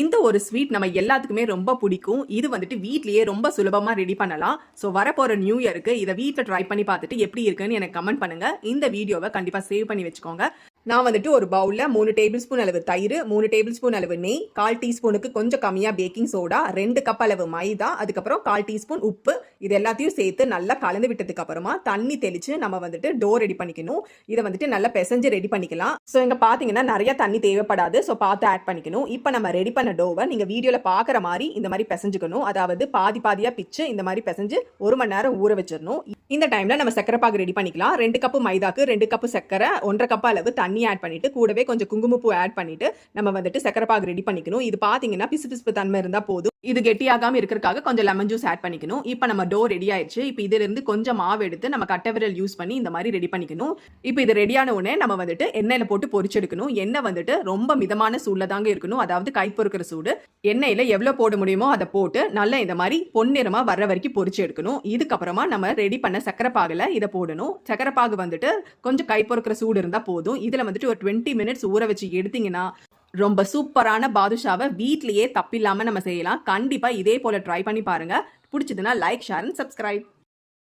இந்த ஒரு ஸ்வீட் நம்ம எல்லாத்துக்குமே ரொம்ப பிடிக்கும். இது வந்துட்டு வீட்லயே ரொம்ப சுலபமா ரெடி பண்ணலாம். ஸோ வரப்போற நியூ இயருக்கு இதை வீட்டில் ட்ரை பண்ணி பார்த்துட்டு எப்படி இருக்குன்னு எனக்கு கமெண்ட் பண்ணுங்க. இந்த வீடியோவை கண்டிப்பா சேவ் பண்ணி வச்சுக்கோங்க. நான் வந்துட்டு ஒரு பவுல்ல 3 டேபிள் ஸ்பூன் அளவு தயிர், 3 டேபிள் ஸ்பூன் அளவு நெய், 1/4 டீஸ்பூனுக்கு கொஞ்சம் கம்மியா பேக்கிங் சோடா, 2 கப் அளவு மைதா, அதுக்கப்புறம் 1/4 டீஸ்பூன் உப்பு, இது எல்லாத்தையும் சேர்த்து நல்லா கலந்து விட்டதுக்கு அப்புறமா தண்ணி தெளிச்சு நம்ம வந்துட்டு டோ ரெடி பண்ணிக்கணும். இதை வந்துட்டு நல்லா பிசைஞ்சு ரெடி பண்ணிக்கலாம். ஸோ இங்க பாத்தீங்கன்னா நிறைய தண்ணி தேவைப்படாது. ஸோ பார்த்து ஆட் பண்ணிக்கணும். இப்போ நம்ம ரெடி பண்ண டோவை நீங்க வீடியோல பாக்குற மாதிரி இந்த மாதிரி பிசைஞ்சுக்கணும். அதாவது பாதி பாதியா பிச்சு இந்த மாதிரி பிசைஞ்சு 1 மணி நேரம் ஊற வச்சிடணும். இந்த டைம்ல நம்ம சக்கரை பாகு ரெடி பண்ணிக்கலாம். 2 கப் மைதாக்கு 2 கப் சக்கரை, 1/2 கப் அளவு தண்ணி ஆட் பண்ணிட்டு கூடவே கொஞ்சம் குங்குமப்பூ ஆட் பண்ணிட்டு நம்ம வந்துட்டு சக்கரை பாகு ரெடி பண்ணிக்கணும். இது பாத்தீங்கன்னா பிசு தன்மை இருந்தா போதும். இது கெட்டியாகாம இருக்கிறதுக்காக கொஞ்சம் லெமன் ஜூஸ் ஆட் பண்ணிக்கணும். இப்போ நம்ம டோ ரெடி ஆயிடுச்சு. இப்போ இதுல இருந்து கொஞ்சம் மாவு எடுத்து நம்ம கட்டை விரல் யூஸ் பண்ணி இந்த மாதிரி ரெடி பண்ணிக்கணும். இப்போ இது ரெடியான உடனே நம்ம வந்துட்டு எண்ணெயில போட்டு பொரிச்செடுக்கணும். எண்ணெய் வந்துட்டு ரொம்ப மிதமான சூடுல தாங்க இருக்கணும். அதாவது கை பொறுக்கிற சூடு. எண்ணெயில எவ்வளவு போட முடியுமோ அதை போட்டு நல்லா இந்த மாதிரி பொன்னிறமா வர்ற வரைக்கும் பொரிச்சு எடுக்கணும். இதுக்கப்புறமா நம்ம ரெடி பண்ண சக்கரை பாகுல இதை போடணும். சக்கரை பாகு வந்துட்டு கொஞ்சம் கை பொறுக்கிற சூடு இருந்தா போதும். இதுல வந்துட்டு ஒரு 20 மினிட்ஸ் ஊற வச்சு எடுத்தீங்கன்னா ரொம்ப சூப்பரான பாதுஷாவை வீட்லயே தப்பில்லாம நம்ம செய்யலாம். கண்டிப்பா இதே போல ட்ரை பண்ணி பாருங்க. பிடிச்சதுன்னா லைக், ஷேர் அண்ட் சப்ஸ்கிரைப்.